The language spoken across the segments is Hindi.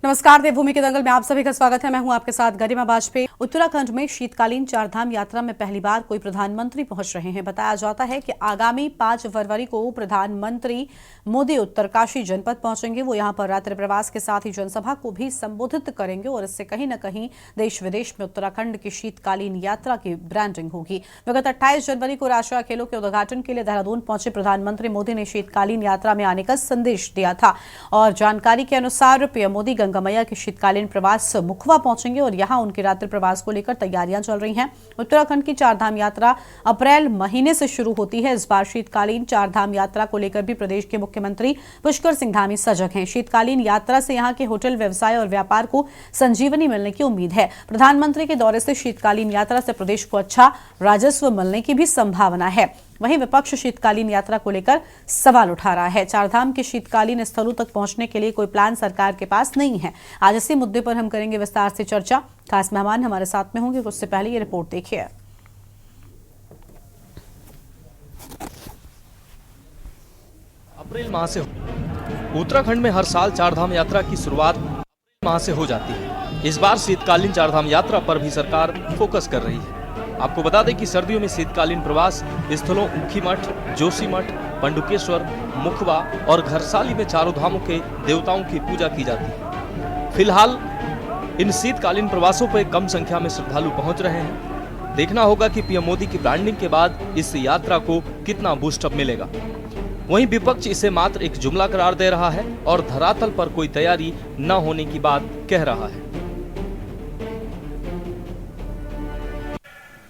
नमस्कार, देवभूमि के दंगल में आप सभी का स्वागत है। मैं हूं आपके साथ गरिमा वाजपेयी। उत्तराखंड में शीतकालीन चारधाम यात्रा में पहली बार कोई प्रधानमंत्री पहुंच रहे हैं। बताया जाता है कि आगामी 5 फरवरी को प्रधानमंत्री मोदी उत्तरकाशी जनपद पहुंचेंगे। वो यहां पर रात्रि प्रवास के साथ ही जनसभा को भी संबोधित करेंगे और इससे कहीं न कहीं देश विदेश में उत्तराखंड की शीतकालीन यात्रा की ब्रांडिंग होगी। विगत 28 जनवरी को राष्ट्रीय खेलों के उद्घाटन के लिए देहरादून पहुंचे प्रधानमंत्री मोदी ने शीतकालीन यात्रा में आने का संदेश दिया था और जानकारी के अनुसार पीएम मोदी गंगा मैया के शीतकालीन प्रवास मुखवा पहुंचेंगे और यहां उनके रात्रि प्रवास को लेकर तैयारियां चल रही हैं। उत्तराखंड की चारधाम यात्रा अप्रैल महीने से शुरू होती है। इस बार शीतकालीन चारधाम यात्रा को लेकर भी प्रदेश के मुख्यमंत्री पुष्कर सिंह धामी सजग हैं। शीतकालीन यात्रा से यहां के होटल व्यवसाय और व्यापार को संजीवनी मिलने की उम्मीद है। प्रधानमंत्री के दौरे से शीतकालीन यात्रा से प्रदेश को अच्छा राजस्व मिलने की भी संभावना है। वहीं विपक्ष शीतकालीन यात्रा को लेकर सवाल उठा रहा है। चारधाम के शीतकालीन स्थलों तक पहुंचने के लिए कोई प्लान सरकार के पास नहीं है। आज इसी मुद्दे पर हम करेंगे विस्तार से चर्चा। खास मेहमान हमारे साथ में होंगे। उससे पहले ये रिपोर्ट देखिए। अप्रैल माह से उत्तराखंड में हर साल चारधाम यात्रा की शुरुआत अप्रैल माह से हो जाती है। इस बार शीतकालीन चारधाम यात्रा पर भी सरकार फोकस कर रही है। आपको बता दें कि सर्दियों में शीतकालीन प्रवास स्थलों ऊखीमठ, जोशीमठ, पंडुकेश्वर, मुखवा और घरसाली में चारों धामों के देवताओं की पूजा की जाती है। फिलहाल इन शीतकालीन प्रवासों पर कम संख्या में श्रद्धालु पहुंच रहे हैं। देखना होगा कि पीएम मोदी की ब्रांडिंग के बाद इस यात्रा को कितना बूस्टअप मिलेगा। वहीं विपक्ष इसे मात्र एक जुमला करार दे रहा है और धरातल पर कोई तैयारी न होने की बात कह रहा है।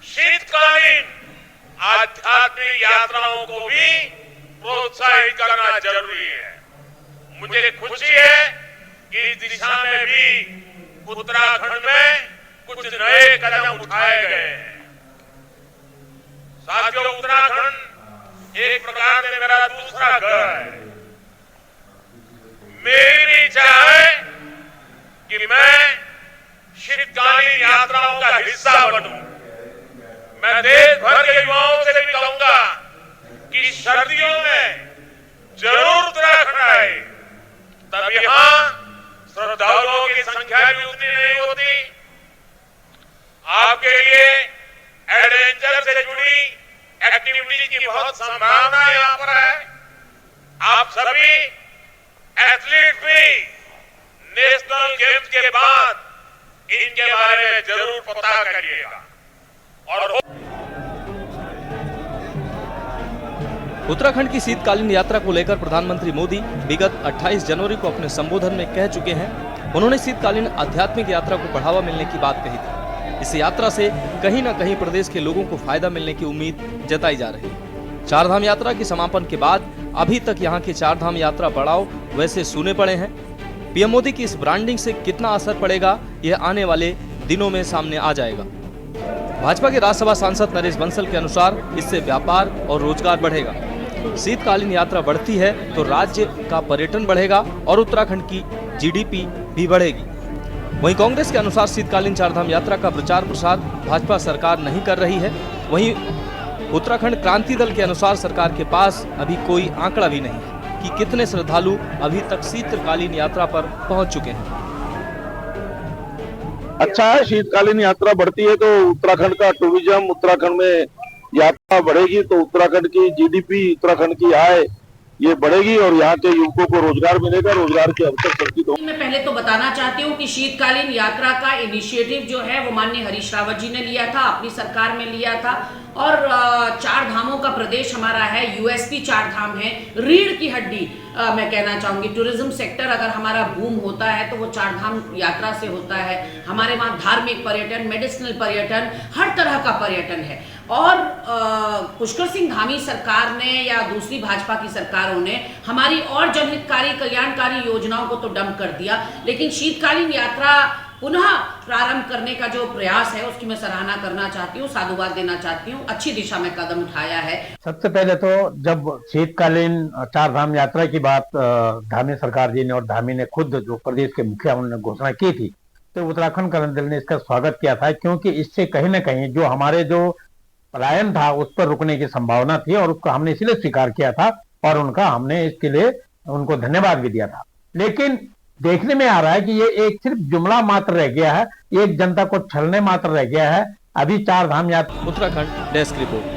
शीतकालीन आध्यात्मिक यात्राओं को भी प्रोत्साहित करना जरूरी है। मुझे खुशी है कि इस दिशा में भी उत्तराखंड में कुछ नए कदम उठाए गए हैं। साथियों, उत्तराखंड एक प्रकार से मेरा दूसरा घर है। मेरी भी इच्छा है कि मैं शीतकालीन यात्राओं का हिस्सा बनूं। मैं देश भर के युवाओं से भी कहूंगा कि सर्दियों में जरूर उत्तराखंड आए। तब यहां श्रद्धालुओं की संख्या भी उतनी नहीं होती। आपके लिए एडवेंचर से जुड़ी एक्टिविटी की बहुत संभावना यहां पर है। आप सभी एथलीट भी नेशनल गेम्स के बाद इनके बारे में जरूर पता करिएगा। उत्तराखंड की शीतकालीन यात्रा को लेकर प्रधानमंत्री मोदी विगत 28 जनवरी को अपने संबोधन में कह चुके हैं। उन्होंने शीतकालीन आध्यात्मिक यात्रा को बढ़ावा मिलने की बात कही थी। इस यात्रा से कहीं न कहीं प्रदेश के लोगों को फायदा मिलने की उम्मीद जताई जा रही है। चारधाम यात्रा के समापन के बाद अभी तक यहाँ के चारधाम यात्रा पड़ाव वैसे सूने पड़े हैं। पीएम मोदी की इस ब्रांडिंग से कितना असर पड़ेगा, यह आने वाले दिनों में सामने आ जाएगा। भाजपा के राज्यसभा सांसद नरेश बंसल के अनुसार इससे व्यापार और रोजगार बढ़ेगा। शीतकालीन यात्रा बढ़ती है तो राज्य का पर्यटन बढ़ेगा और उत्तराखंड की जीडीपी भी बढ़ेगी। वहीं कांग्रेस के अनुसार शीतकालीन चारधाम यात्रा का प्रचार प्रसार भाजपा सरकार नहीं कर रही है। वहीं उत्तराखंड क्रांति दल के अनुसार सरकार के पास अभी कोई आंकड़ा भी नहीं है कि कितने श्रद्धालु अभी तक शीतकालीन यात्रा पर पहुंच चुके हैं। अच्छा है, शीतकालीन यात्रा बढ़ती है तो उत्तराखंड का टूरिज्म, उत्तराखंड में यात्रा बढ़ेगी तो उत्तराखंड की जीडीपी, उत्तराखंड की आय ये बढ़ेगी और यहाँ के युवकों को रोजगार मिलेगा, रोजगार के अवसर सृजित होंगे। मैं पहले तो बताना चाहती हूँ कि शीतकालीन यात्रा का इनिशिएटिव जो है वो माननीय हरीश रावत जी ने लिया था, अपनी सरकार में लिया था और चार धामों का प्रदेश हमारा है। यूएसपी चार धाम है, रीढ़ की हड्डी मैं कहना चाहूंगी। टूरिज्म सेक्टर अगर हमारा बूम होता है तो वो चार धाम यात्रा से होता है। हमारे वहाँ धार्मिक पर्यटन, मेडिसिनल पर्यटन, हर तरह का पर्यटन है। और पुष्कर सिंह धामी सरकार ने या दूसरी भाजपा की सरकारों ने हमारी और जनहितकारी कल्याणकारी योजनाओं को तो डंप कर दिया, लेकिन शीतकालीन यात्रा पुनः प्रारंभ करने का जो प्रयास है उसकी मैं सराहना करना चाहती हूँ, साधुवाद देना चाहती हूँ। अच्छी दिशा में कदम उठाया है। सबसे पहले तो जब शीतकालीन चार धाम यात्रा की बात धामी सरकार जी ने और धामी ने खुद जो प्रदेश के मुखिया उन्होंने घोषणा की थी तो उत्तराखंड क्रांति दल ने इसका स्वागत किया था, क्योंकि इससे कहीं न कहीं जो हमारे जो पलायन था उस पर रुकने की संभावना थी और उसको हमने इसलिए स्वीकार किया था और उनका हमने इसके लिए उनको धन्यवाद भी दिया था। लेकिन देखने में आ रहा है कि ये एक सिर्फ जुमला मात्र रह गया है, एक जनता को छलने मात्र रह गया है। अभी चार धाम यात्रा। Uttarakhand desk report.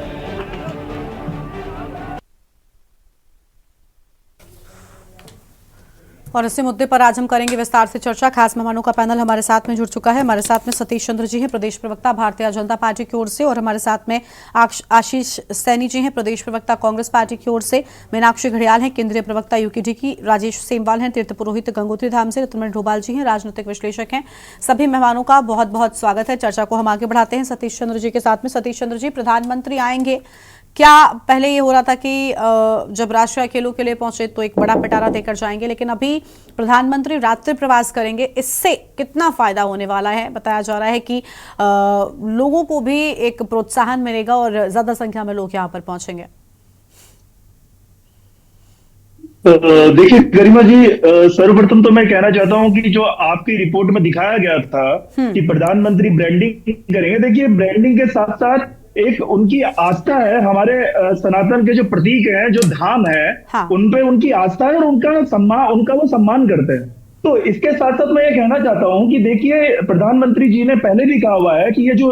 और इसी मुद्दे पर आज हम करेंगे विस्तार से चर्चा। खास मेहमानों का पैनल हमारे साथ में जुड़ चुका है। हमारे साथ में सतीश चंद्र जी हैं, प्रदेश प्रवक्ता भारतीय जनता पार्टी की ओर से, और हमारे साथ में आशीष सैनी जी हैं, प्रदेश प्रवक्ता कांग्रेस पार्टी की ओर से। मीनाक्षी घड़ियाल हैं, केंद्रीय प्रवक्ता यूकेडी की। राजेश सेमवाल हैं, तीर्थ पुरोहित गंगोत्री धाम से। रत्नमणि डोभाल जी हैं, राजनीतिक विश्लेषक हैं। सभी मेहमानों का बहुत बहुत स्वागत है। चर्चा को हम आगे बढ़ाते हैं सतीश चंद्र जी के साथ में। सतीश चंद्र जी, प्रधानमंत्री आएंगे, क्या पहले ये हो रहा था कि जब राष्ट्रीय खेलों के लिए पहुंचे तो एक बड़ा पिटारा देकर जाएंगे, लेकिन अभी प्रधानमंत्री रात्रि प्रवास करेंगे, इससे कितना फायदा होने वाला है? बताया जा रहा है कि लोगों को भी एक प्रोत्साहन मिलेगा और ज्यादा संख्या में लोग यहां पर पहुंचेंगे। देखिए गरिमा जी, सर्वप्रथम तो मैं कहना चाहता हूं कि जो आपकी रिपोर्ट में दिखाया गया था कि प्रधानमंत्री ब्रांडिंग करेंगे, देखिए ब्रांडिंग के साथ साथ एक उनकी आस्था है, हमारे सनातन के जो प्रतीक हैं, जो धाम है, हाँ। उन पे उनकी आस्था है और उनका वो सम्मान करते हैं। तो इसके साथ साथ मैं ये कहना चाहता हूं कि देखिए प्रधानमंत्री जी ने पहले भी कहा हुआ है कि ये जो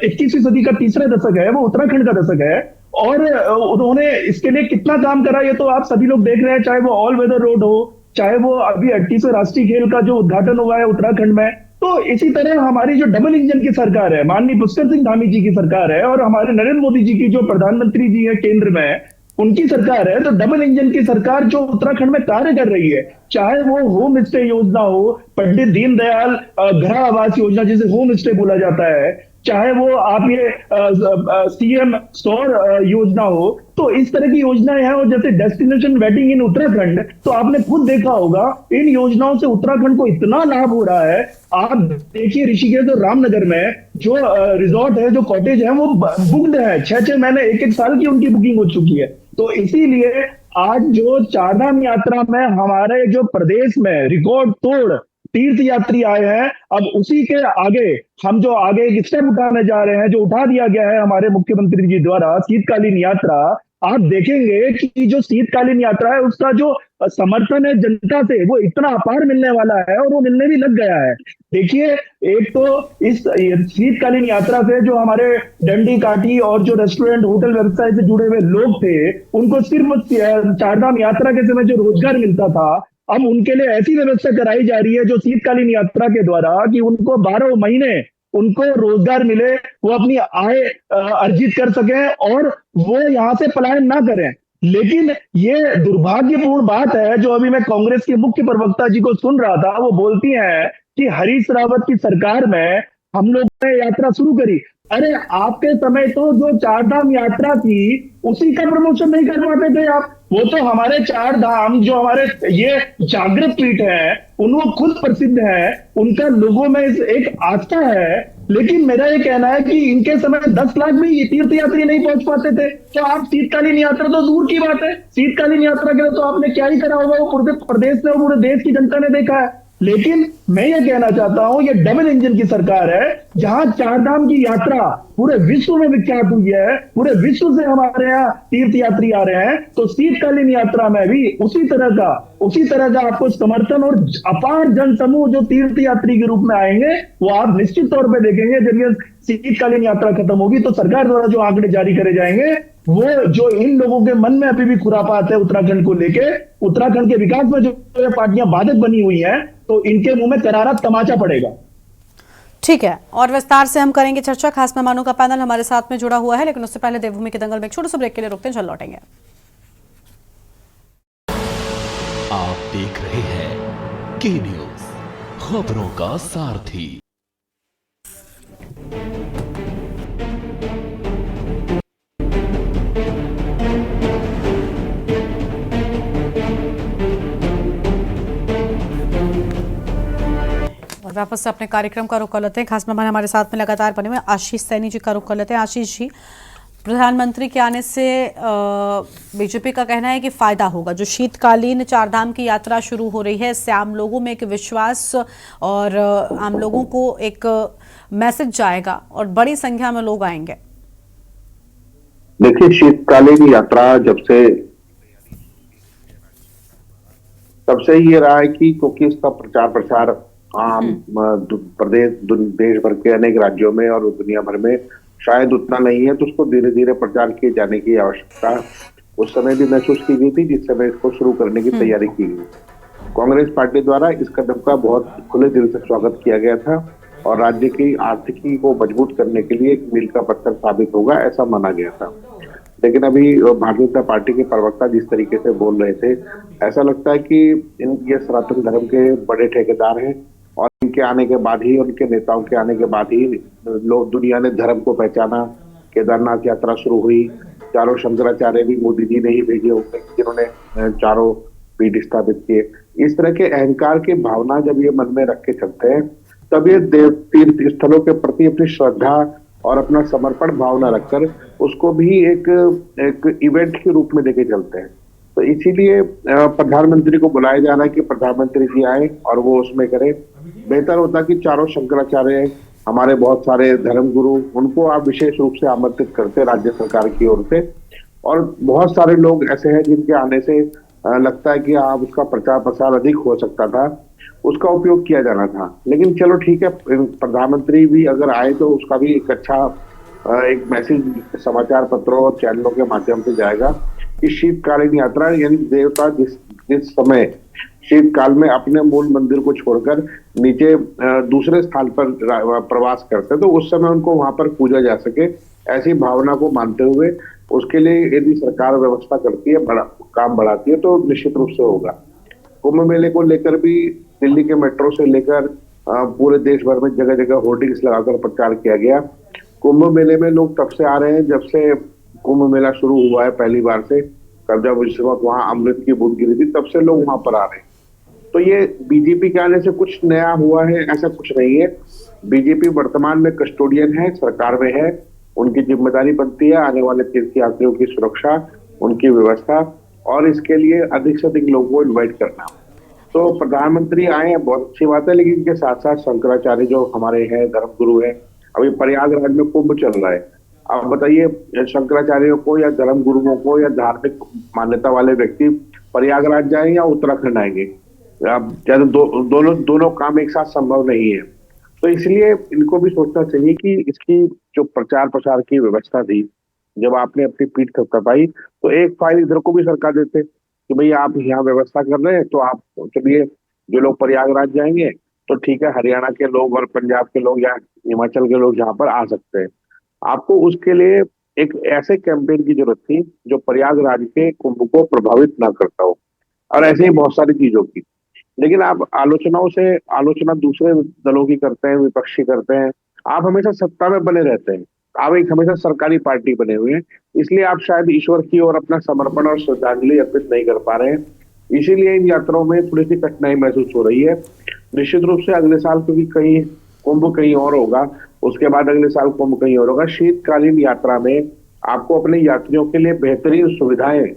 21वीं सदी का तीसरा दशक है वो उत्तराखंड का दशक है, और उन्होंने इसके लिए कितना काम करा ये तो आप सभी लोग देख रहे हैं। चाहे वो ऑल वेदर रोड हो, चाहे वो अभी 38वें राष्ट्रीय खेल का जो उद्घाटन हुआ है उत्तराखंड में, तो इसी तरह हमारी जो डबल इंजन की सरकार है, माननीय पुष्कर सिंह धामी जी की सरकार है, और हमारे नरेंद्र मोदी जी की जो प्रधानमंत्री जी है केंद्र में, उनकी सरकार है, तो डबल इंजन की सरकार जो उत्तराखंड में कार्य कर रही है, चाहे वो होम स्टे योजना हो, पंडित दीनदयाल घर आवास योजना जिसे होम स्टे बोला जाता है, चाहे वो आप ये सीएम सौर योजना हो, तो इस तरह की योजनाएं हैं। और जैसे डेस्टिनेशन वेडिंग इन उत्तराखंड, तो आपने खुद देखा होगा इन योजनाओं से उत्तराखंड को इतना लाभ हो रहा है। आप देखिए ऋषिकेश और रामनगर में जो रिजॉर्ट है, जो कॉटेज है, वो बुक्ड है, 6-6 महीने 1-1 साल की उनकी बुकिंग हो चुकी है। तो इसीलिए आज जो चारधाम यात्रा में हमारे जो प्रदेश में रिकॉर्ड तोड़ तीर्थ यात्री आए हैं, अब उसी के आगे हम जो आगे एक स्टेप उठाने जा रहे हैं, जो उठा दिया गया है हमारे मुख्यमंत्री जी द्वारा, शीतकालीन यात्रा। आप देखेंगे कि जो शीतकालीन यात्रा है उसका जो समर्थन है जनता से वो इतना अपार मिलने वाला है, और वो मिलने भी लग गया है। देखिए, एक तो इस शीतकालीन यात्रा से जो हमारे डंडी काठी और जो रेस्टोरेंट होटल व्यवसाय से जुड़े हुए लोग थे, उनको सिर्फ चारधाम यात्रा के समय जो रोजगार मिलता था, अब उनके लिए ऐसी व्यवस्था कराई जा रही है जो शीतकालीन यात्रा के द्वारा, कि उनको 12 महीने उनको रोजगार मिले, वो अपनी आय अर्जित कर सकें और वो यहाँ से पलायन ना करें। लेकिन ये दुर्भाग्यपूर्ण बात है, जो अभी मैं कांग्रेस के मुख्य प्रवक्ता जी को सुन रहा था, वो बोलती हैं कि हरीश रावत की सरकार में हम लोग ने यात्रा शुरू करी। अरे आपके समय तो जो चारधाम यात्रा थी उसी का प्रमोशन नहीं कर पाते थे आप। वो तो हमारे चार धाम जो हमारे ये जागृत पीठ है, उनको खुद प्रसिद्ध है, उनका लोगों में एक आस्था है। लेकिन मेरा ये कहना है कि इनके समय 10 लाख भी ये तीर्थ यात्री नहीं पहुंच पाते थे, तो आप शीतकालीन यात्रा तो दूर की बात है, शीतकालीन यात्रा के लिए तो आपने क्या ही करा होगा, वो पूरे प्रदेश ने, पूरे देश की जनता ने देखा है। लेकिन मैं ये कहना चाहता हूं, ये डबल इंजन की सरकार है, जहां चारधाम की यात्रा पूरे विश्व में विख्यात हुई है, पूरे विश्व से हमारे यहाँ तीर्थ यात्री आ रहे हैं, तो शीतकालीन यात्रा में भी उसी तरह का आपको समर्थन और अपार जन समूह जो तीर्थ यात्री के रूप में आएंगे, वो आप निश्चित तौर पर देखेंगे। जब ये शीतकालीन यात्रा खत्म होगी तो सरकार द्वारा जो आंकड़े जारी करे जाएंगे, वो जो इन लोगों के मन में अभी भी खुरापात है उत्तराखंड को लेके, उत्तराखंड के विकास में जो पार्टियां बाधित बनी हुई हैं, तो इनके मुंह में करारा तमाचा पड़ेगा। ठीक है, और विस्तार से हम करेंगे चर्चा। खास मेहमानों का पैनल हमारे साथ में जुड़ा हुआ है, लेकिन उससे पहले देवभूमि के दंगल में एक छोटे से ब्रेक के लिए रुकते हैं, चल लौटेंगे। आप देख रहे हैं के न्यूज, खबरों का सारथी। और वापस से अपने कार्यक्रम का रुख कर लेते हैं। खास मेहमान हमारे साथ में लगातार बने हुए आशीष सैनी जी का रुख कर लेते हैं। आशीष जी, प्रधानमंत्री के आने से बीजेपी का कहना है कि फायदा होगा। जो शीतकालीन चारधाम की यात्रा शुरू हो रही है, इससे आम लोगों में एक विश्वास और आम लोगों को एक मैसेज जाएगा और बड़ी संख्या में लोग आएंगे। देखिए, शीतकालीन यात्रा जब से तब से ये रहा है कि क्योंकि इसका प्रचार प्रसार आम प्रदेश देश भर के अनेक राज्यों में और दुनिया भर में शायद उतना नहीं है, तो उसको धीरे धीरे प्रचार किए जाने की आवश्यकता उस समय भी महसूस की गई थी जिस समय इसको शुरू करने की तैयारी की गई। कांग्रेस पार्टी द्वारा इस कदम का बहुत खुले दिल से स्वागत किया गया था और राज्य की आर्थिकी को मजबूत करने के लिए एक मील का पत्थर साबित होगा ऐसा माना गया था। लेकिन अभी भारतीय जनता पार्टी के प्रवक्ता जिस तरीके से बोल रहे थे, ऐसा लगता है कि ये सनातन धर्म के बड़े ठेकेदार हैं और इनके आने के बाद ही, उनके नेताओं के आने के बाद ही लोग दुनिया ने धर्म को पहचाना। केदारनाथ यात्रा शुरू हुई, चारों शंकराचार्य भी मोदी जी ने ही भेजे होंगे जिन्होंने चारों पीठ स्थापित किए। इस तरह के अहंकार की भावना जब ये मन में रख के चलते हैं, तब ये देव तीर्थ स्थलों के प्रति अपनी श्रद्धा और अपना समर्पण भावना रखकर उसको भी एक इवेंट के रूप में लेके चलते हैं। तो इसीलिए प्रधानमंत्री को बुलाया जाना कि प्रधानमंत्री जी आए और वो उसमें करें। बेहतर होता कि चारों शंकराचार्य, हमारे बहुत सारे धर्म गुरु, उनको आप विशेष रूप से आमंत्रित करते राज्य सरकार की ओर से। और बहुत सारे लोग ऐसे हैं जिनके आने से लगता है कि आप उसका प्रचार प्रसार अधिक हो सकता था, उसका उपयोग किया जाना था। लेकिन चलो ठीक है, प्रधानमंत्री भी अगर आए तो उसका भी एक अच्छा एक मैसेज समाचार पत्रों और चैनलों के माध्यम से जाएगा कि शीतकालीन यात्रा, यानी देवता जिस समय शीतकाल में अपने मूल मंदिर को छोड़कर नीचे दूसरे स्थान पर प्रवास करते तो उस समय उनको वहां पर पूजा जा सके, ऐसी भावना को मानते हुए उसके लिए यदि सरकार व्यवस्था करती है, काम बढ़ाती है तो निश्चित रूप से होगा। कुंभ मेले को लेकर भी दिल्ली के मेट्रो से लेकर पूरे देश भर में जगह जगह होर्डिंग्स लगाकर प्रचार किया गया। कुंभ मेले में लोग तब से आ रहे हैं जब से कुंभ मेला शुरू हुआ है पहली बार से, जब उस वक्त वहां अमृत की बूंद गिरी थी, तब से लोग वहां पर आ रहे हैं। तो ये बीजेपी के आने से कुछ नया हुआ है ऐसा कुछ नहीं है। बीजेपी वर्तमान में कस्टोडियन है, सरकार में है, उनकी जिम्मेदारी बनती है आने वाले तीर्थयात्रियों की सुरक्षा, उनकी व्यवस्था और इसके लिए अधिक से अधिक लोगों को इन्वाइट करना। तो प्रधानमंत्री आए हैं, बहुत अच्छी बात है, लेकिन इनके साथ साथ शंकराचार्य जो हमारे हैं, धर्मगुरु हैं, अभी प्रयागराज में कुंभ चल रहा है। आप बताइए, शंकराचार्यों को या धर्म गुरुओं को या धार्मिक मान्यता वाले व्यक्ति प्रयागराज जाएं या उत्तराखंड आएंगे? दोनों काम एक साथ संभव नहीं है। तो इसलिए इनको भी सोचना चाहिए कि इसकी जो प्रचार प्रसार की व्यवस्था थी, जब आपने अपनी पीठ थपथपाई तो एक फाइल इधर को भी सरकार देते कि भाई आप यहाँ व्यवस्था कर रहे हैं तो आप चलिए, जो लोग प्रयागराज जाएंगे तो ठीक है, हरियाणा के लोग और पंजाब के लोग या हिमाचल के लोग यहाँ पर आ सकते हैं। आपको उसके लिए एक ऐसे कैंपेन की जरूरत थी जो प्रयागराज के कुंभ को प्रभावित ना करता हो, और ऐसे ही बहुत सारी चीजों की। लेकिन आप आलोचना दूसरे दलों की करते हैं, विपक्षी करते हैं। आप हमेशा सत्ता में बने रहते हैं, आप एक हमेशा सरकारी पार्टी बने हुए हैं, इसलिए आप शायद ईश्वर की ओर अपना समर्पण और श्रद्धांजलि अर्पित नहीं कर पा रहे हैं। इसीलिए इन यात्राओं में थोड़ी सी कठिनाई महसूस हो रही है। निश्चित रूप से अगले साल, क्योंकि कहीं कुंभ कहीं और होगा, उसके बाद अगले साल कुंभ कहीं और होगा, शीतकालीन यात्रा में आपको अपने यात्रियों के लिए बेहतरीन सुविधाएं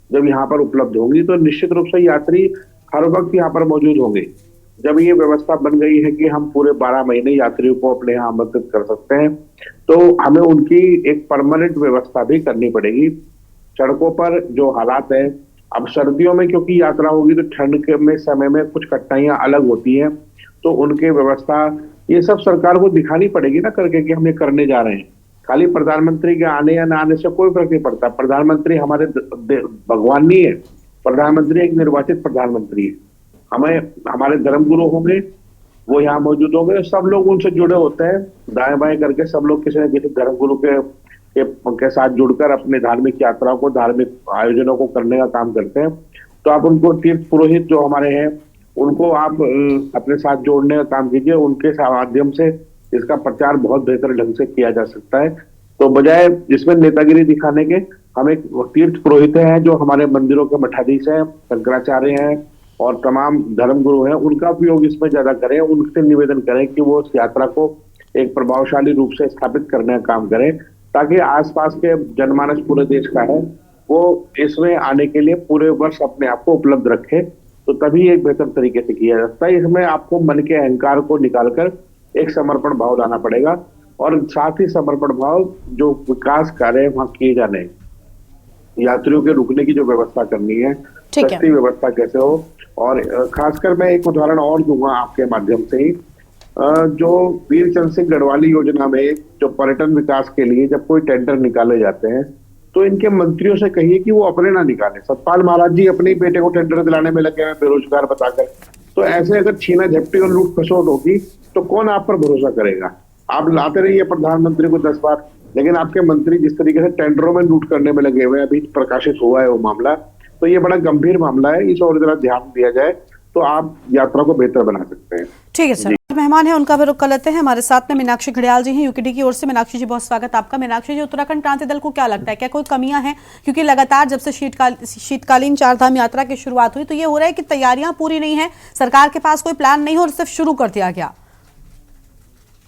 जब यहाँ पर उपलब्ध होंगी तो निश्चित रूप से यात्री हर वक्त यहाँ पर मौजूद होंगे। जब ये व्यवस्था बन गई है कि हम पूरे 12 महीने यात्रियों को अपने यहाँ आमंत्रित कर सकते हैं, तो हमें उनकी एक परमानेंट व्यवस्था भी करनी पड़ेगी। सड़कों पर जो हालात है, अब सर्दियों में क्योंकि यात्रा होगी तो ठंड के में समय में कुछ कठिनाइयां अलग होती हैं, तो उनके व्यवस्था ये सब सरकार को दिखानी पड़ेगी ना करके कि हम ये करने जा रहे हैं। खाली प्रधानमंत्री के आने या ना आने से कोई फर्क नहीं पड़ता। प्रधानमंत्री हमारे भगवान नहीं है, प्रधानमंत्री एक निर्वाचित प्रधानमंत्री है। हमें हमारे धर्मगुरु होंगे, वो यहाँ मौजूद होंगे, सब लोग उनसे जुड़े होते हैं, दाएं बाएं करके सब लोग किसी न किसी धर्मगुरु के साथ जुड़कर अपने धार्मिक यात्राओं को, धार्मिक आयोजनों को करने का काम करते हैं। तो आप उनको तीर्थ पुरोहित जो हमारे हैं उनको आप अपने साथ जोड़ने का काम कीजिए, उनके माध्यम से इसका प्रचार बहुत बेहतर ढंग से किया जा सकता है। तो बजाय इसमें नेतागिरी दिखाने के, हम एक तीर्थ पुरोहित हैं जो हमारे मंदिरों के मठाधीश हैं, शंकराचार्य हैं और तमाम धर्मगुरु हैं, उनका उपयोग इसमें ज्यादा करें। उनसे निवेदन करें कि वो इस यात्रा को एक प्रभावशाली रूप से स्थापित करने का काम करें, ताकि आसपास के जनमानस पूरे देश का है वो इसमें आने के लिए पूरे वर्ष अपने आप को उपलब्ध रखे, तो तभी एक बेहतर तरीके से किया जाता है। इसमें आपको मन के अहंकार को निकालकर एक समर्पण भाव लाना पड़ेगा, और साथ ही समर्पण भाव जो विकास कार्य वहां किए जाने, यात्रियों के रुकने की जो व्यवस्था करनी है, ठीक है। सस्ती व्यवस्था कैसे हो। और खासकर मैं एक उदाहरण और दूंगा आपके माध्यम से ही, जो वीर चंद सिंह गढ़वाली योजना में जो पर्यटन विकास के लिए जब कोई टेंडर निकाले जाते हैं तो इनके मंत्रियों से कहिए कि वो अपने ना निकाले। सतपाल महाराज जी अपने ही बेटे को टेंडर दिलाने में लगे हैं बेरोजगार बताकर। तो ऐसे अगर छीना झपटी और लूट खसोट होगी तो कौन आप पर भरोसा करेगा। आप लाते रहिए प्रधानमंत्री को 10 बार, लेकिन आपके मंत्री जिस तरीके से टेंडरों में लूट करने में लगे हुए हैं, अभी प्रकाशित हुआ है वो मामला, तो ये बड़ा गंभीर मामला है। इस और जरा ध्यान दिया जाए तो आप यात्रा को बेहतर बना सकते हैं। ठीक है सर। मेहमान है उनका भी रुख कर लेते हैं। हमारे साथ में मीनाक्षी घड़ियाल जी हैं यूकेडी की ओर से। मीनाक्षी जी बहुत स्वागत आपका। मीनाक्षी जी, उत्तराखंड क्रांति दल को क्या लगता है, क्या कोई कमियां हैं? क्योंकि लगातार जब से शीतकालीन चारधाम यात्रा की शुरुआत हुई तो ये हो रहा है कि तैयारियां पूरी नहीं है, सरकार के पास कोई प्लान नहीं हो और सिर्फ शुरू कर दिया गया।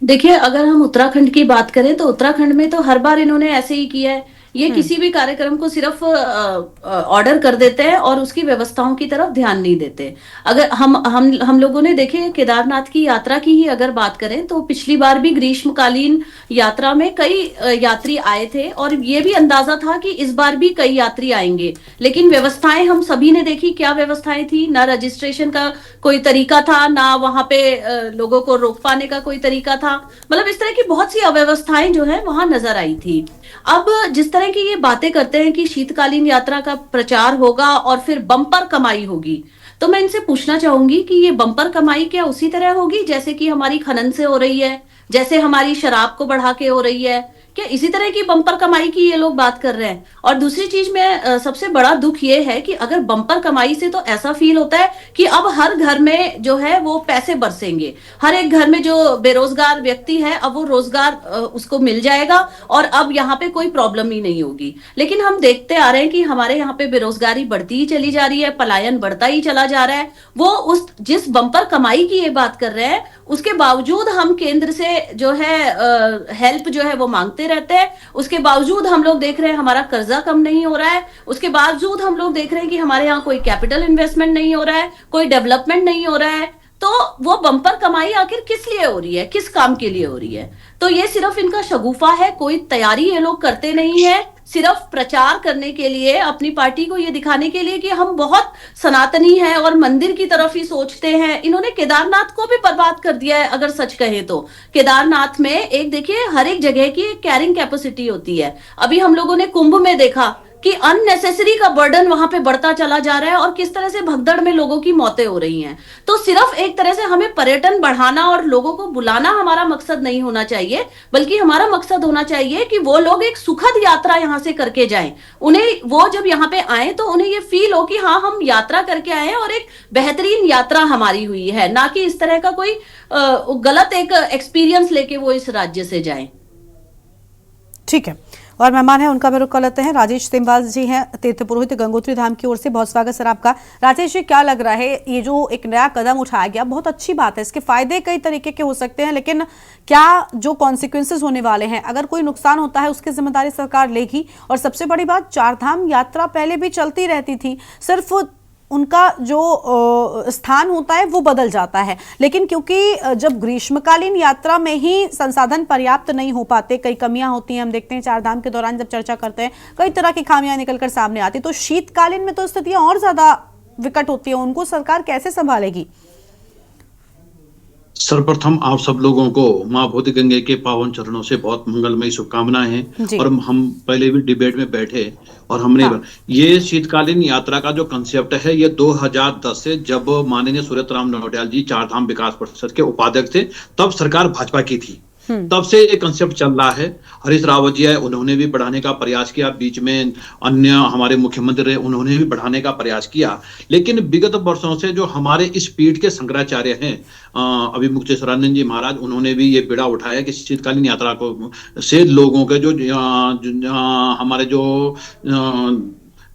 देखिए, अगर हम उत्तराखंड की बात करें तो उत्तराखंड में तो हर बार इन्होंने ऐसे ही किया है। ये किसी भी कार्यक्रम को सिर्फ ऑर्डर कर देते हैं और उसकी व्यवस्थाओं की तरफ ध्यान नहीं देते। अगर हम लोगों ने देखे केदारनाथ की यात्रा की ही अगर बात करें तो पिछली बार भी ग्रीष्मकालीन यात्रा में कई यात्री आए थे और ये भी अंदाजा था कि इस बार भी कई यात्री आएंगे, लेकिन व्यवस्थाएं हम सभी ने देखी। क्या व्यवस्थाएं थी? ना रजिस्ट्रेशन का कोई तरीका था, ना वहां पे लोगों को रोक पाने का कोई तरीका था। मतलब इस तरह की बहुत सी अव्यवस्थाएं जो है वहां नजर आई थी। अब जिस तरह की ये बातें करते हैं कि शीतकालीन यात्रा का प्रचार होगा और फिर बम्पर कमाई होगी, तो मैं इनसे पूछना चाहूंगी कि ये बम्पर कमाई क्या उसी तरह होगी जैसे कि हमारी खनन से हो रही है, जैसे हमारी शराब को बढ़ा के हो रही है? क्या इसी तरह की बम्पर कमाई की ये लोग बात कर रहे हैं? और दूसरी चीज में सबसे बड़ा दुख ये है कि अगर बम्पर कमाई से तो ऐसा फील होता है कि अब हर घर में जो है वो पैसे बरसेंगे, हर एक घर में जो बेरोजगार व्यक्ति है अब वो रोजगार उसको मिल जाएगा और अब यहाँ पे कोई प्रॉब्लम ही नहीं होगी। लेकिन हम देखते आ रहे हैं कि हमारे यहाँ पे बेरोजगारी बढ़ती ही चली जा रही है, पलायन बढ़ता ही चला जा रहा है। वो जिस बम्पर कमाई की ये बात कर रहे हैं उसके बावजूद हम केंद्र से जो है हेल्प जो है वो मांगते रहते हैं। उसके बावजूद हम लोग देख रहे हैं हमारा कर्जा कम नहीं हो रहा है। उसके बावजूद हम लोग देख रहे हैं कि हमारे यहाँ कोई कैपिटल इन्वेस्टमेंट नहीं हो रहा है, कोई डेवलपमेंट नहीं हो रहा है। तो वो बम्पर कमाई आखिर किस लिए हो रही है, किस काम के लिए हो रही है? तो ये सिर्फ इनका शगुफा है, कोई तैयारी ये लोग करते नहीं है, सिर्फ प्रचार करने के लिए, अपनी पार्टी को ये दिखाने के लिए कि हम बहुत सनातनी हैं और मंदिर की तरफ ही सोचते हैं। इन्होंने केदारनाथ को भी बर्बाद कर दिया है अगर सच कहें तो। केदारनाथ में एक देखिए हर एक जगह की कैरिंग कैपेसिटी होती है। अभी हम लोगों ने कुंभ में देखा कि अननेसेसरी का बर्डन वहां पे बढ़ता चला जा रहा है और किस तरह से भगदड़ में लोगों की मौतें हो रही हैं। तो सिर्फ एक तरह से हमें पर्यटन बढ़ाना और लोगों को बुलाना हमारा मकसद नहीं होना चाहिए, बल्कि हमारा मकसद होना चाहिए कि वो लोग एक सुखद यात्रा यहाँ से करके जाएं। उन्हें वो जब यहाँ पे आए तो उन्हें ये फील हो कि हाँ हम यात्रा करके आए हैं और एक बेहतरीन यात्रा हमारी हुई है, ना कि इस तरह का कोई गलत एक एक्सपीरियंस लेके वो इस राज्य से जाएं। ठीक है। और मेहमान है उनका भी रुख कर लेते हैं। राजेश सिम्बाल जी हैं तीर्थ पुरोहित गंगोत्री धाम की ओर से। बहुत स्वागत सर आपका। राजेश जी, क्या लग रहा है ये जो एक नया कदम उठाया गया बहुत अच्छी बात है, इसके फायदे कई तरीके के हो सकते हैं, लेकिन क्या जो कॉन्सिक्वेंसेज होने वाले हैं, अगर कोई नुकसान होता है उसकी जिम्मेदारी सरकार लेगी? और सबसे बड़ी बात, चारधाम यात्रा पहले भी चलती रहती थी, सिर्फ उनका जो स्थान होता है वो बदल जाता है, लेकिन क्योंकि जब ग्रीष्मकालीन यात्रा में ही संसाधन पर्याप्त नहीं हो पाते, कई कमियां होती हैं। हम देखते हैं चारधाम के दौरान जब चर्चा करते हैं कई तरह की खामियां निकलकर सामने आती, तो शीतकालीन में तो स्थितियां और ज्यादा विकट होती है। उनको सरकार कैसे संभालेगी? सर्वप्रथम आप सब लोगों को माँ भूति गंगे के पावन चरणों से बहुत मंगलमयी शुभकामनाएं हैं। और हम पहले भी डिबेट में बैठे और हमने ये शीतकालीन यात्रा का जो कंसेप्ट है ये 2010 से, जब माननीय सूर्यतराम नौटियाल जी चारधाम विकास परिषद के उपाध्यक्ष थे, तब सरकार भाजपा की थी, तब से ये कंसेप्ट चल रहा है। हरीश रावत जी है, उन्होंने भी बढ़ाने का प्रयास किया, बीच में अन्य हमारे मुख्यमंत्री रहे, उन्होंने भी बढ़ाने का प्रयास किया। लेकिन विगत वर्षों से जो हमारे इस पीठ के शंकराचार्य हैं, अभी मुक्तेश्वरानंद जी महाराज, उन्होंने भी ये बीड़ा उठाया कि शीतकालीन यात्रा को से लोगों के जो हमारे जो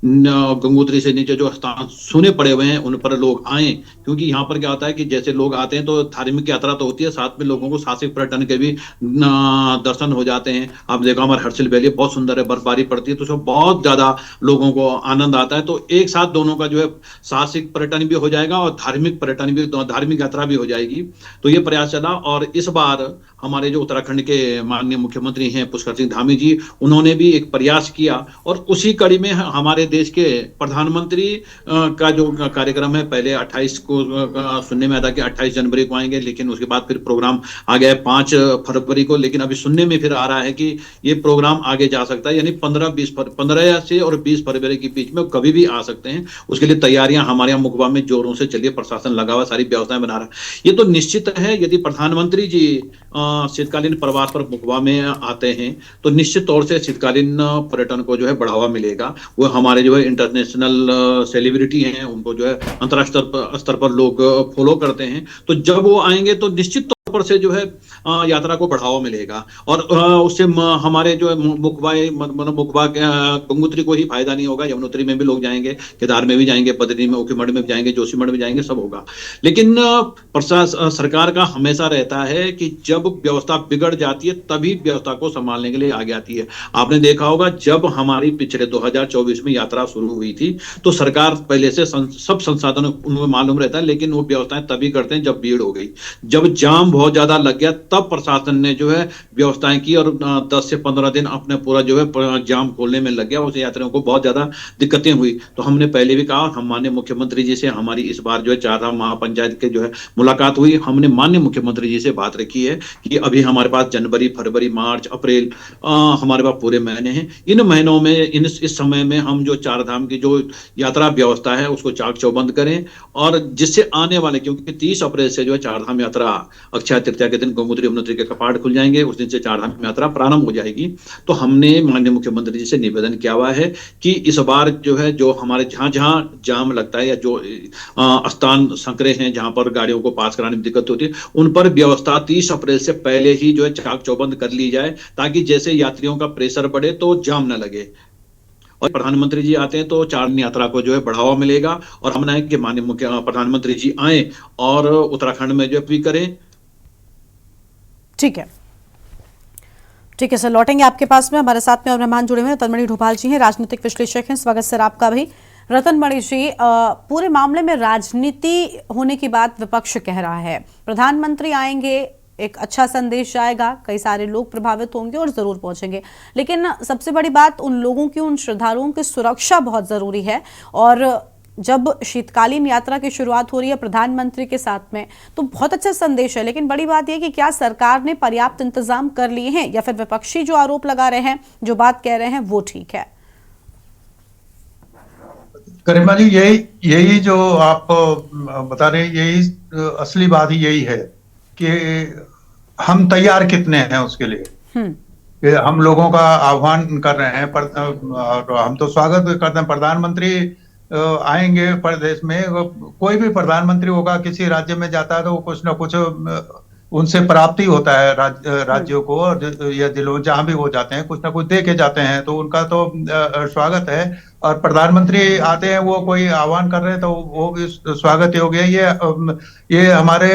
गंगोत्री से नीचे जो स्थान सुने पड़े हुए हैं उन पर लोग आए, क्योंकि यहाँ पर क्या होता है कि जैसे लोग आते हैं तो धार्मिक यात्रा तो होती है, साथ में लोगों को साहसिक पर्यटन के भी दर्शन हो जाते हैं। आप देखो हमारे हर्षिल वैली बहुत सुंदर है, बर्फबारी पड़ती है तो उसमें बहुत ज्यादा लोगों को आनंद आता है। तो एक साथ दोनों का जो है साहसिक पर्यटन भी हो जाएगा और धार्मिक पर्यटन भी, धार्मिक यात्रा भी हो जाएगी। तो ये प्रयास चला और इस बार हमारे जो उत्तराखंड के माननीय मुख्यमंत्री हैं पुष्कर सिंह धामी जी, उन्होंने भी एक प्रयास किया और उसी कड़ी में हमारे देश के प्रधानमंत्री का जो कार्यक्रम है, पहले 28 को सुनने में आता कि 28 जनवरी को आएंगे, लेकिन उसके बाद फिर प्रोग्राम आ गया 5 फरवरी को, लेकिन अभी सुनने में फिर आ रहा है कि ये प्रोग्राम आगे जा सकता है, यानी 15 से और 20 फरवरी के बीच में कभी भी आ सकते हैं। उसके लिए तैयारियां हमारे यहाँ मुकबा में जोरों से चलिए, प्रशासन लगा हुआ, सारी व्यवस्थाएं बना रहा है। ये तो निश्चित है यदि प्रधानमंत्री जी शीतकालीन प्रवास पर मुकबा में आते हैं तो निश्चित तौर से शीतकालीन पर्यटन को जो है बढ़ावा मिलेगा। वो हमारे जो है इंटरनेशनल सेलिब्रिटी हैं, उनको जो है अंतर्राष्ट्रीय स्तर पर लोग फॉलो करते हैं, तो जब वो आएंगे तो निश्चित पर से जो है यात्रा को बढ़ावा मिलेगा और उससे हमारे जो है मुकबा गंगोत्री को ही फायदा नहीं होगा, यमुनोत्री में भी लोग जाएंगे, केदार में भी जाएंगे, बद्री में, ऊखीमठ में भी जाएंगे, जोशीमठ में जाएंगे, सब होगा। लेकिन सरकार का हमेशा रहता है कि जब व्यवस्था बिगड़ जाती है तभी व्यवस्था को संभालने के लिए आगे आती है। आपने देखा होगा जब हमारी पिछले 2024 में यात्रा शुरू हुई थी तो सरकार पहले से सब संसाधन उनको मालूम रहता है, लेकिन वो व्यवस्थाएं तभी करते हैं जब भीड़ हो गई, जब जाम बहुत ज्यादा लग गया, तब प्रशासन ने जो है व्यवस्थाएं की और 10 से 15 दिन अपने पूरा जो है जाम खोलने में लग गया। उस यात्रियों को बहुत ज्यादा दिक्कतें हुई। तो हमने पहले भी कहा, हम माननीय मुख्यमंत्री जी से हमारी इस बार जो है चारधाम महापंचायत के जो है मुलाकात हुई, हमने माननीय मुख्यमंत्री जी से बात रखी है कि अभी हमारे पास जनवरी, फरवरी, मार्च, अप्रैल हमारे पास पूरे महीने हैं। इन महीनों में इस समय में हम जो चारधाम की जो यात्रा व्यवस्था है उसको चाक चौबंद करें और जिससे आने वाले, क्योंकि 30 अप्रैल से जो है चारधाम यात्रा अक्षय तृतीया के दिन गंगोत्री यमुनोत्री के कपाट खुल जाएंगे, उस दिन से चारधाम यात्रा प्रारंभ हो जाएगी। तो हमने माननीय मुख्यमंत्री जी से निवेदन किया हुआ है कि इस बार जो है जो हमारे जहां जहां जाम लगता है या जो स्थान संकरे हैं जहां पर गाड़ियों को पास कराने में दिक्कत होती है, उन पर व्यवस्था 30 अप्रैल से पहले ही जो है चाक चौबंद कर ली जाए, ताकि जैसे यात्रियों का प्रेशर बढ़े तो जाम न लगे। और प्रधानमंत्री जी आते हैं तो चारधाम यात्रा को जो है बढ़ावा मिलेगा और हम है कि माननीय प्रधानमंत्री जी आए और उत्तराखंड में जो भी करें। ठीक है सर, लौटेंगे आपके पास में। हमारे साथ में और मेहमान जुड़े हुए हैं, रतनमणि ढोभाल जी हैं, राजनीतिक विश्लेषक हैं। स्वागत सर आपका भी। रतनमणि जी, पूरे मामले में राजनीति होने की बात विपक्ष कह रहा है, प्रधानमंत्री आएंगे, एक अच्छा संदेश जाएगा, कई सारे लोग प्रभावित होंगे और जरूर पहुंचेंगे, लेकिन सबसे बड़ी बात उन लोगों की, उन श्रद्धालुओं की सुरक्षा बहुत जरूरी है। और जब शीतकालीन यात्रा की शुरुआत हो रही है प्रधानमंत्री के साथ में तो बहुत अच्छा संदेश है, लेकिन बड़ी बात यह कि क्या सरकार ने पर्याप्त इंतजाम कर लिए हैं या फिर विपक्षी जो आरोप लगा रहे हैं, जो बात कह रहे हैं वो ठीक है? गरिमा जी, यही जो आप बता रहे हैं, यही असली बात ही यही है कि हम तैयार कितने हैं उसके लिए। कि हम लोगों का आह्वान कर रहे हैं और हम तो स्वागत करते हैं। प्रधानमंत्री आएंगे प्रदेश में, कोई भी प्रधानमंत्री होगा किसी राज्य में जाता है तो कुछ ना कुछ उनसे प्राप्ति होता है राज्यों को, और या जिलों जहां भी वो जाते हैं कुछ ना कुछ दे के जाते हैं, तो उनका तो स्वागत है। और प्रधानमंत्री आते हैं, वो कोई आह्वान कर रहे हैं तो वो भी स्वागत योग्य है। ये हमारे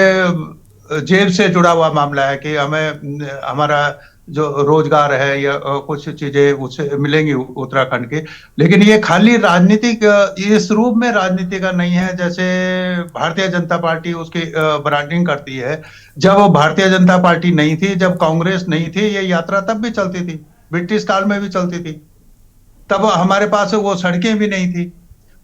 जेब से जुड़ा हुआ मामला है कि हमें हमारा जो रोजगार है या कुछ चीजें उससे मिलेंगी उत्तराखंड के। लेकिन ये खाली राजनीतिक, इस रूप में राजनीति का नहीं है जैसे भारतीय जनता पार्टी उसकी ब्रांडिंग करती है। जब वो भारतीय जनता पार्टी नहीं थी, जब कांग्रेस नहीं थी, ये यात्रा तब भी चलती थी, ब्रिटिश काल में भी चलती थी। तब हमारे पास वो सड़कें भी नहीं थी,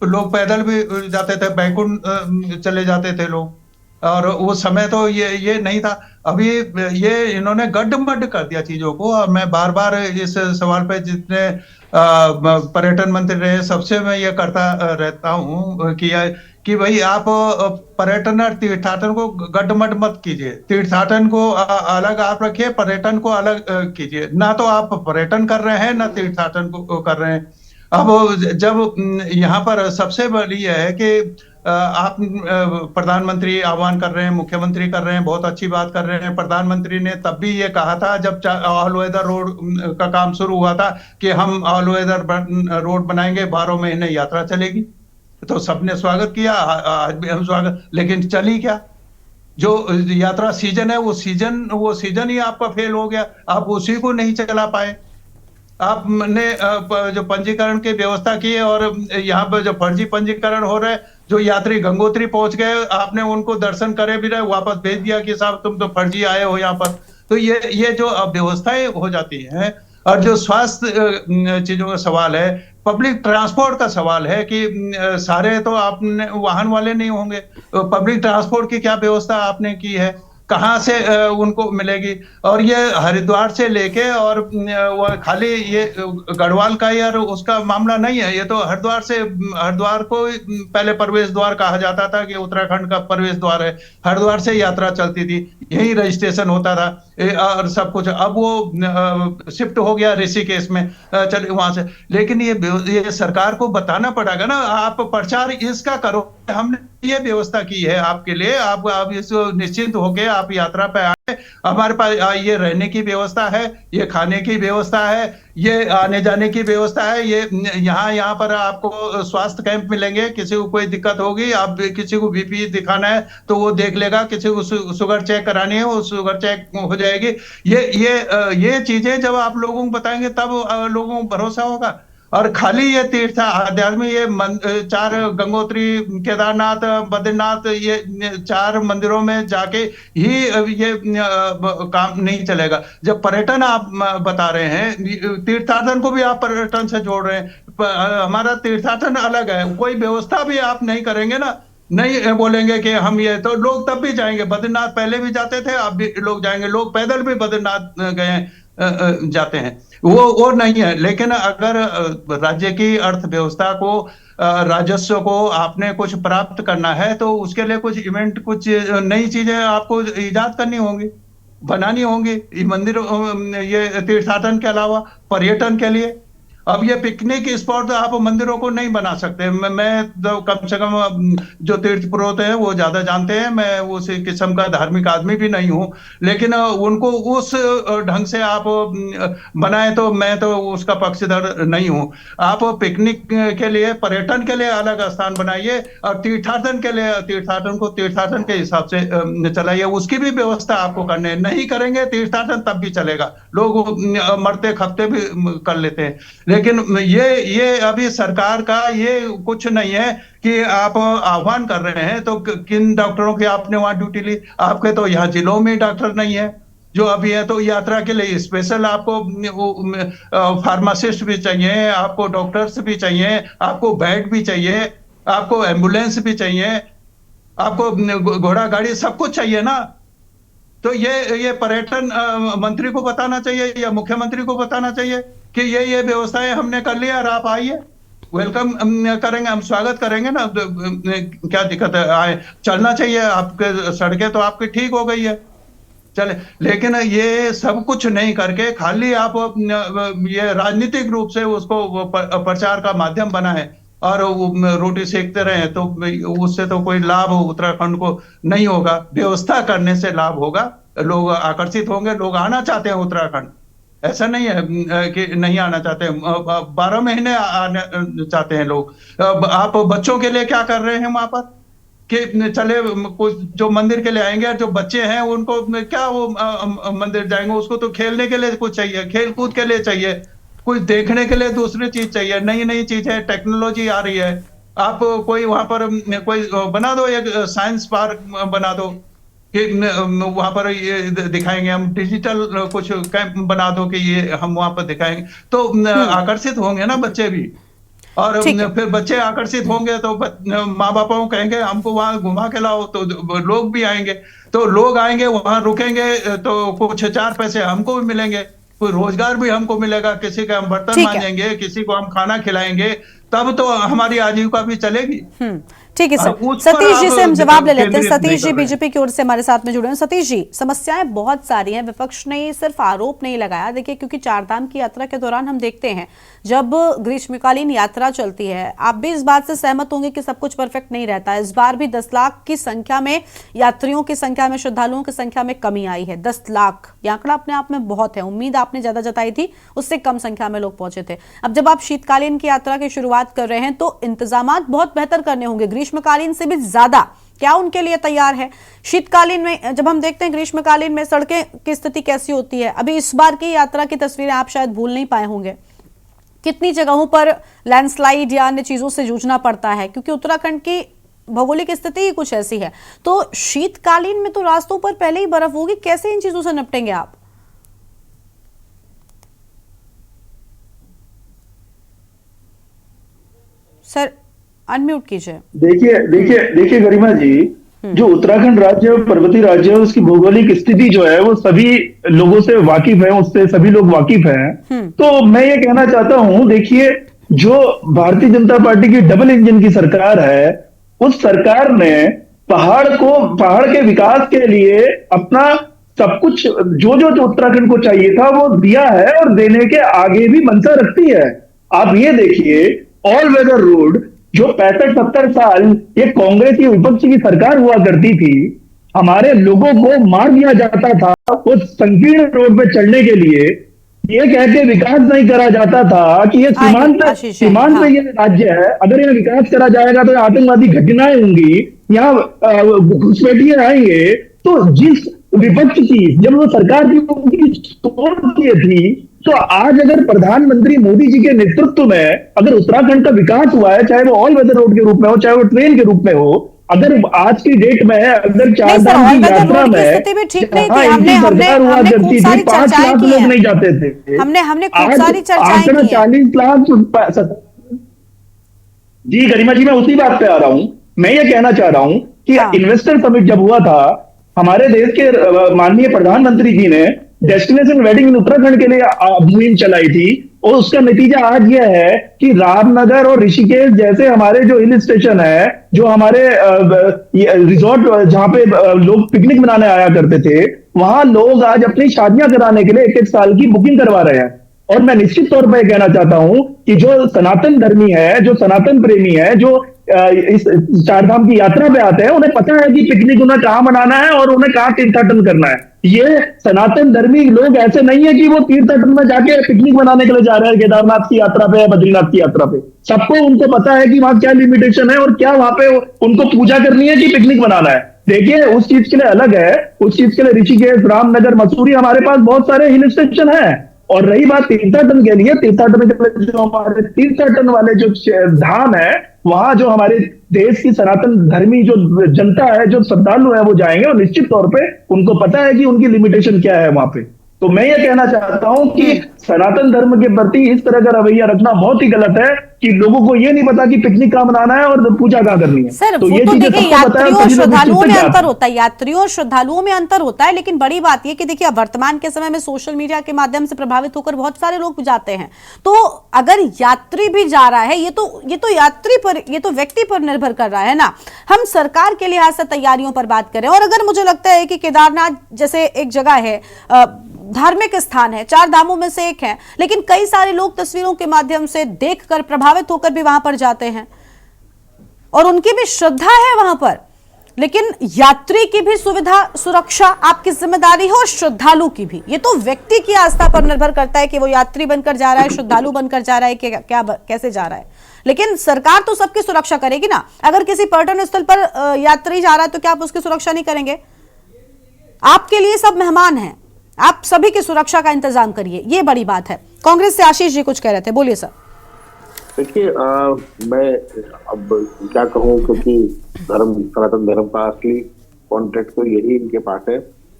लोग पैदल भी जाते थे, बैकुंठ चले जाते थे लोग, और उस समय तो ये नहीं था। अभी ये इन्होंने गड्ढमड्ढ कर दिया चीजों को। और मैं बार बार इस सवाल पे जितने पर्यटन मंत्री रहे सबसे मैं ये करता रहता हूँ कि भाई आप पर्यटन और तीर्थाटन को गड्ढमड्ढ मत कीजिए। तीर्थाटन को अलग आप रखिए, पर्यटन को अलग कीजिए। ना तो आप पर्यटन कर रहे हैं ना तीर्थाटन को कर रहे हैं। अब जब यहाँ पर सबसे बड़ी यह है कि आप प्रधानमंत्री आह्वान कर रहे हैं, मुख्यमंत्री कर रहे हैं, बहुत अच्छी बात कर रहे हैं। प्रधानमंत्री ने तब भी ये कहा था जब ऑल वेदर रोड का काम शुरू हुआ था कि हम ऑल वेदर रोड बनाएंगे, 12 महीने यात्रा चलेगी। तो सबने स्वागत किया, आज भी हम स्वागत, लेकिन चली क्या? जो यात्रा सीजन है वो सीजन ही आपका फेल हो गया, आप उसी को नहीं चला पाए। आपने जो पंजीकरण की व्यवस्था की है और यहाँ पर जो फर्जी पंजीकरण हो रहे, जो यात्री गंगोत्री पहुंच गए, आपने उनको दर्शन करे भी रहे, वापस भेज दिया कि साहब तुम तो फर्जी आए हो यहाँ पर। तो ये जो व्यवस्थाएं हो जाती हैं, और जो स्वास्थ्य चीजों का सवाल है, पब्लिक ट्रांसपोर्ट का सवाल है कि सारे तो आपने वाहन वाले नहीं होंगे, पब्लिक ट्रांसपोर्ट की क्या व्यवस्था आपने की है, कहाँ से उनको मिलेगी? और ये हरिद्वार से लेके और वो खाली ये गढ़वाल का यार उसका मामला नहीं है, ये तो हरिद्वार को पहले प्रवेश द्वार कहा जाता था कि उत्तराखंड का प्रवेश द्वार है, हरिद्वार से यात्रा चलती थी, यही रजिस्ट्रेशन होता था और सब कुछ। अब वो शिफ्ट हो गया ऋषिकेश में, चलिए वहां से। लेकिन ये सरकार को बताना पड़ेगा ना, आप प्रचार इसका करो, हमने ये व्यवस्था की है आपके लिए, आप इसको निश्चिंत होके आप यात्रा पे आए, हमारे पास ये रहने की व्यवस्था है, ये खाने की व्यवस्था है, ये आने जाने की व्यवस्था है, ये यहाँ पर आपको स्वास्थ्य कैंप मिलेंगे, किसी को कोई दिक्कत होगी, आप किसी को बीपी दिखाना है तो वो देख लेगा, किसी को शुगर चेक करानी है वो शुगर चेक हो जाएगी। ये चीजें जब आप लोगों को बताएंगे तब लोगों को भरोसा होगा। और खाली ये तीर्थ आध्यात्मिक ये 4 गंगोत्री, केदारनाथ, बद्रीनाथ, ये 4 मंदिरों में जाके ही ये काम नहीं चलेगा। जब पर्यटन आप बता रहे हैं, तीर्थाटन को भी आप पर्यटन से जोड़ रहे हैं, हमारा तीर्थाटन अलग है, कोई व्यवस्था भी आप नहीं करेंगे ना, नहीं बोलेंगे कि हम ये, तो लोग तब भी जाएंगे। बद्रीनाथ पहले भी जाते थे, अब भी लोग जाएंगे, लोग पैदल भी बद्रीनाथ गए जाते हैं, वो नहीं है। लेकिन अगर राज्य की अर्थव्यवस्था को, राजस्व को आपने कुछ प्राप्त करना है तो उसके लिए कुछ इवेंट, कुछ नई चीजें आपको इजाद करनी होंगी, बनानी होंगी, ये मंदिर, ये तीर्थाटन के अलावा पर्यटन के लिए। अब ये पिकनिक स्पॉट आप मंदिरों को नहीं बना सकते। मैं तो कम से कम जो तीर्थ पुरोहित हैं वो ज्यादा जानते हैं, मैं उस किस्म का धार्मिक आदमी भी नहीं हूँ, लेकिन उनको उस ढंग से आप बनाए तो मैं तो उसका पक्षधर नहीं हूँ। आप पिकनिक के लिए, पर्यटन के लिए अलग स्थान बनाइए और तीर्थाटन के लिए तीर्थाटन को तीर्थाटन के हिसाब से चलाइए, उसकी भी व्यवस्था आपको करनी है। नहीं करेंगे तीर्थाटन तब भी चलेगा, लोग मरते खपते भी कर लेते हैं। लेकिन ये अभी सरकार का ये कुछ नहीं है कि आप आह्वान कर रहे हैं तो किन डॉक्टरों की आपने वहां ड्यूटी ली? आपके तो यहाँ जिलों में डॉक्टर नहीं है जो अभी है, तो यात्रा के लिए स्पेशल आपको फार्मासिस्ट भी चाहिए, आपको डॉक्टर्स भी चाहिए, आपको बेड भी चाहिए, आपको एम्बुलेंस भी चाहिए, आपको घोड़ा गाड़ी सब कुछ चाहिए ना। तो ये पर्यटन मंत्री को बताना चाहिए या मुख्यमंत्री को बताना चाहिए कि ये व्यवस्थाएं हमने कर लिया और आप आइए, वेलकम करेंगे, हम स्वागत करेंगे ना, क्या दिक्कत है, आए, चलना चाहिए, आपके सड़कें तो आपकी ठीक हो गई है, चले। लेकिन ये सब कुछ नहीं करके खाली आप ये राजनीतिक रूप से उसको प्रचार का माध्यम बनाए और रोटी सेकते रहे, तो उससे तो कोई लाभ उत्तराखंड को नहीं होगा। व्यवस्था करने से लाभ होगा, लोग आकर्षित होंगे, लोग आना चाहते हैं उत्तराखंड, ऐसा नहीं है कि नहीं आना चाहते, 12 महीने आना चाहते हैं लोग। आप बच्चों के लिए क्या कर रहे हैं वहां पर कि चले कुछ जो मंदिर के लिए आएंगे, जो बच्चे हैं उनको क्या वो मंदिर जाएंगे, उसको तो खेलने के लिए कुछ चाहिए, खेल कूद के लिए चाहिए, कुछ देखने के लिए दूसरी चीज चाहिए, नई नई चीजें, टेक्नोलॉजी आ रही है। आप कोई वहां पर कोई बना दो, एक साइंस पार्क बना दो कि वहां पर ये दिखाएंगे, हम डिजिटल कुछ कैंप बना दो कि ये हम वहां पर दिखाएंगे, तो आकर्षित होंगे ना बच्चे भी, और फिर बच्चे आकर्षित होंगे तो माँ बापों को कहेंगे हमको वहां घुमा के लाओ, तो लोग भी आएंगे, तो लोग आएंगे वहां रुकेंगे तो कुछ 4 पैसे हमको भी मिलेंगे, कोई रोजगार भी हमको मिलेगा, किसी का हम बर्तन मांजेंगे, किसी को हम खाना खिलाएंगे, तब तो हमारी आजीविका भी चलेगी। ठीक है सर, उस पर सतीश जी आप से हम जवाब ले लेते हैं। केंद्रित सतीश नहीं जी कर रहे। बीजेपी की ओर से हमारे साथ में जुड़े हैं। सतीश जी, समस्याएं बहुत सारी हैं, विपक्ष ने सिर्फ आरोप नहीं लगाया। देखिए, क्योंकि चारधाम की यात्रा के दौरान हम देखते हैं जब ग्रीष्मकालीन यात्रा चलती है, आप भी इस बात से सहमत होंगे कि सब कुछ परफेक्ट नहीं रहता है। इस बार भी 10 लाख की संख्या में, यात्रियों की संख्या में, श्रद्धालुओं की संख्या में कमी आई है। 10 लाख ये आंकड़ा अपने आप में बहुत है। उम्मीद आपने ज्यादा जताई थी, उससे कम संख्या में लोग पहुंचे थे। अब जब आप शीतकालीन की यात्रा की शुरुआत कर रहे हैं तो इंतजामात बहुत बेहतर करने होंगे, ग्रीष्मकालीन से भी ज्यादा। क्या उनके लिए तैयार है? शीतकालीन में जब हम देखते हैं, ग्रीष्मकालीन में सड़कें की स्थिति कैसी होती है? अभी इस बार की यात्रा की तस्वीरें आप शायद भूल नहीं पाए होंगे, कितनी जगहों पर लैंडस्लाइड या अन्य चीजों से जूझना पड़ता है, क्योंकि उत्तराखंड की भौगोलिक स्थिति ही कुछ ऐसी है। तो शीतकालीन में तो रास्तों पर पहले ही बर्फ होगी, कैसे इन चीजों से निपटेंगे आप? सर अनम्यूट कीजिए। देखिए गरिमा जी, जो उत्तराखंड राज्य पर्वतीय राज्य है, उसकी भौगोलिक स्थिति जो है वो सभी लोगों से वाकिफ है, उससे सभी लोग वाकिफ हैं। तो मैं ये कहना चाहता हूं, देखिए, जो भारतीय जनता पार्टी की डबल इंजन की सरकार है, उस सरकार ने पहाड़ के विकास के लिए अपना सब कुछ जो उत्तराखंड को चाहिए था वो दिया है और देने के आगे भी मंशा रखती है। आप ये देखिए, ऑल वेदर रोड जो 65-70 साल ये कांग्रेस की विपक्ष की सरकार हुआ करती थी, हमारे लोगों को मार दिया जाता था उस संकीर्ण रोड पे चलने के लिए, ये कह के विकास नहीं करा जाता था कि ये सीमांत पे ये राज्य है, अगर यहाँ विकास करा जाएगा तो आतंकवादी घटनाएं होंगी, यहाँ घुसपैठिए आएंगे। तो जिस विपक्ष की जब वो सरकार की उनकी सोच ये थी, तो आज अगर प्रधानमंत्री मोदी जी के नेतृत्व में अगर उत्तराखंड का विकास हुआ है, चाहे वो ऑल वेदर रोड के रूप में हो, चाहे वो ट्रेन के रूप में हो, अगर आज की डेट में अगर चारधाम की यात्रा में स्थिति भी ठीक नहीं थी, सरकार हुआ करती थी, 5 लाख लोग नहीं जाते थे। हमने खूब सारी चर्चाएं की हैं। 40 लाख। जी गरिमा जी, मैं उसी बात पे आ रहा हूं। मैं ये कहना चाह रहा हूं कि इन्वेस्टर समिट जब हुआ था, हमारे देश के माननीय प्रधानमंत्री जी ने डेस्टिनेशन वेडिंग इन उत्तराखंड के लिए मुहिम चलाई थी, और उसका नतीजा आज यह है कि रामनगर और ऋषिकेश जैसे हमारे जो हिल स्टेशन है, जो हमारे रिजॉर्ट जहां पे लोग पिकनिक मनाने आया करते थे, वहां लोग आज अपनी शादियां कराने के लिए 1-1 साल की बुकिंग करवा रहे हैं। और मैं निश्चित तौर पर कहना चाहता हूं कि जो सनातन धर्मी है, जो सनातन प्रेमी है, जो इस चारधाम की यात्रा पे आते हैं, उन्हें पता है कि पिकनिक उन्हें कहां मनाना है और उन्हें कहां तीर्थाटन करना है। ये सनातन धर्मी लोग ऐसे नहीं है कि वो तीर्थाटन में जाके पिकनिक मनाने के लिए जा रहे हैं केदारनाथ की यात्रा पे या बद्रीनाथ की यात्रा पे। सबको उनको पता है कि वहां क्या लिमिटेशन है और क्या वहां पे उनको पूजा करनी है कि पिकनिक मनाना है। देखिए, उस चीज के लिए अलग है, उस चीज के लिए ऋषिकेश, रामनगर, मसूरी, हमारे पास बहुत सारे हिल स्टेशन है। और रही बात तीर्थाटन के लिए, तीर्थाटन के लिए जो हमारे तीर्थाटन वाले जो धाम है, वहां जो हमारे देश की सनातन धर्मी जो जनता है, जो श्रद्धालु है, वो जाएंगे और निश्चित तौर पे उनको पता है कि उनकी लिमिटेशन क्या है वहां पे। तो मैं ये कहना चाहता हूं कि सनातन धर्म के प्रति इस तरह का रवैया रखना बहुत ही गलत है कि लोगों को ये नहीं पता कि पिकनिक कहाँ मनाना है और पूजा कहाँ करनी है। सर, तो वो ये तो देखिए, यात्रियों और श्रद्धालुओं में अंतर होता है, यात्रियों और श्रद्धालुओं में अंतर होता है, लेकिन बड़ी बात ये कि देखिए, वर्तमान के समय में सोशल मीडिया के माध्यम से प्रभावित होकर बहुत सारे लोग जाते हैं। तो अगर यात्री भी जा रहा है, ये तो यात्री पर, ये तो व्यक्ति पर निर्भर कर रहा है ना। हम सरकार के लिहाज से तैयारियों पर बात करें, और अगर मुझे लगता है कि केदारनाथ जैसे एक जगह है, धार्मिक स्थान है, 4 धामों में से एक है, लेकिन कई सारे लोग तस्वीरों के माध्यम से देखकर प्रभावित होकर भी वहां पर जाते हैं और उनकी भी श्रद्धा है वहां पर, लेकिन यात्री की भी सुविधा, सुरक्षा आपकी जिम्मेदारी है और श्रद्धालु की भी। ये तो व्यक्ति की आस्था पर निर्भर करता है कि वो यात्री बनकर जा रहा है, श्रद्धालु बनकर जा रहा है कि क्या कैसे जा रहा है। लेकिन सरकार तो सबकी सुरक्षा करेगी ना। अगर किसी पर्यटन स्थल पर यात्री जा रहा है तो क्या आप उसकी सुरक्षा नहीं करेंगे? आपके लिए सब मेहमान हैं, आप सभी की सुरक्षा का इंतजाम करिए, ये बड़ी बात है। कांग्रेस से आशीष जी कुछ कह रहे थे, बोलिए सर। देखिए, मैं अब क्या कहूँ, क्योंकि सनातन धर्म का असली कॉन्टेक्ट तो यही इनके पास है।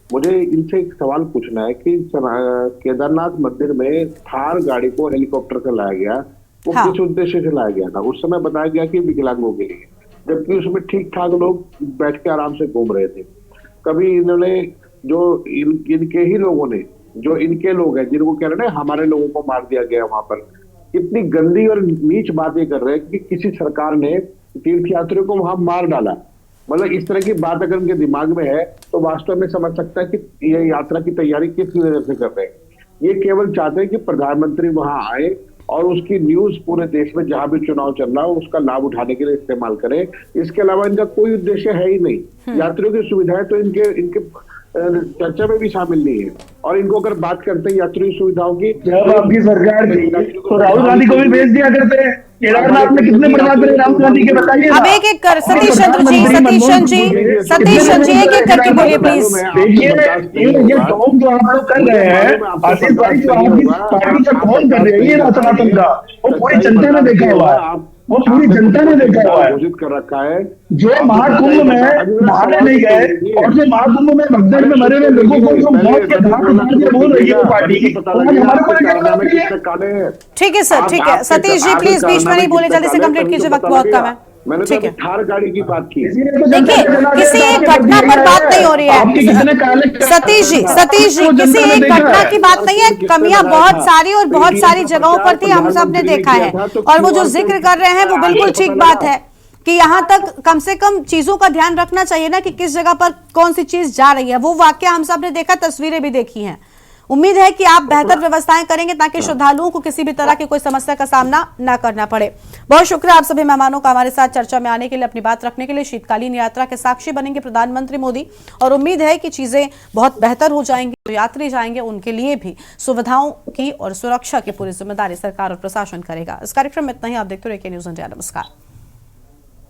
मुझे इनसे एक सवाल पूछना है कि केदारनाथ मंदिर में थार गाड़ी को हेलीकॉप्टर से लाया गया, वो किस उद्देश्य से लाया गया था? उस समय बताया गया कि विकलांगों के लिए, जबकि उसमें ठीक ठाक लोग बैठ के आराम से घूम रहे थे। कभी इन्होंने जो इनके ही लोगों ने, जो इनके लोग हैं जिनको कह रहे हैं हमारे लोगों को मार दिया गया वहां पर, कितनी गंदी और नीच बातें कर रहे हैं कि किसी सरकार ने तीर्थ यात्रियों को वहां मार डाला। मतलब इस तरह की बात अगर उनके दिमाग में है तो वास्तव में समझ सकता है कि ये यात्रा की तैयारी किस वजह से कर रहे हैं। ये केवल चाहते हैं कि प्रधानमंत्री वहां आए और उसकी न्यूज पूरे देश में जहां भी चुनाव चल रहा हो उसका लाभ उठाने के लिए इस्तेमाल करें। इसके अलावा इनका कोई उद्देश्य है ही नहीं। यात्रियों की सुविधाएं तो इनके चर्चा में भी शामिल नहीं है। और इनको अगर बात करते हैं यात्री सुविधाओं की, जब आपकी सरकार थी तो राहुल गांधी को भी भेज दिया करते हैं। केदारनाथ में कितने प्रधानमंत्री राहुल गांधी के बताइए। अब एक एक कर सतीश चंद्र जी, सतीश चंद्र जी एक एक करके बोलिए प्लीज। देखिए ये टॉप जो आप लोग कर रहे हैं, आशीष भाई जो आपकी पार्टी का कौन कर रही है ये सनातन का, वो पूरी जनता ने देखा हुआ है, वो पूरी जनता ने देखा हुआ है। घोषित कर रखा है जो महाकुंभ में नहाने नहीं गए और जो महाकुंभ में भगदड़ में मरे हुए लोगों को जो मौत के घाट उतार के बोल रही है वो पार्टी, हमारे को क्या करना है। ठीक है सर, ठीक है। सतीश जी प्लीज बीच में नहीं बोले, जल्दी से कंप्लीट कीजिए, वक्त बहुत कम है। मैंने तो थार गाड़ी की बात की। देखिए किसी एक घटना पर बात नहीं हो रही है सतीश जी, किसी एक घटना की बात नहीं है। कमियां बहुत सारी और बहुत सारी जगहों पर थी, हम सब ने देखा है। और वो जो जिक्र कर रहे हैं वो बिल्कुल ठीक बात है कि यहाँ तक कम से कम चीजों का ध्यान रखना चाहिए ना कि किस जगह पर कौन सी चीज जा रही है। वो वाकया हम सब ने देखा, तस्वीरें भी देखी हैं। उम्मीद है कि आप बेहतर व्यवस्थाएं करेंगे ताकि श्रद्धालुओं को किसी भी तरह की कोई समस्या का सामना न करना पड़े। बहुत शुक्रिया आप सभी मेहमानों का हमारे साथ चर्चा में आने के लिए, अपनी बात रखने के लिए। शीतकालीन यात्रा के साक्षी बनेंगे प्रधानमंत्री मोदी और उम्मीद है कि चीजें बहुत बेहतर हो जाएंगी। जो यात्री जाएंगे उनके लिए भी सुविधाओं की और सुरक्षा की पूरी जिम्मेदारी सरकार और प्रशासन करेगा। इस कार्यक्रम में इतना ही। आप देखते रहिए के न्यूज़ इंडिया। नमस्कार।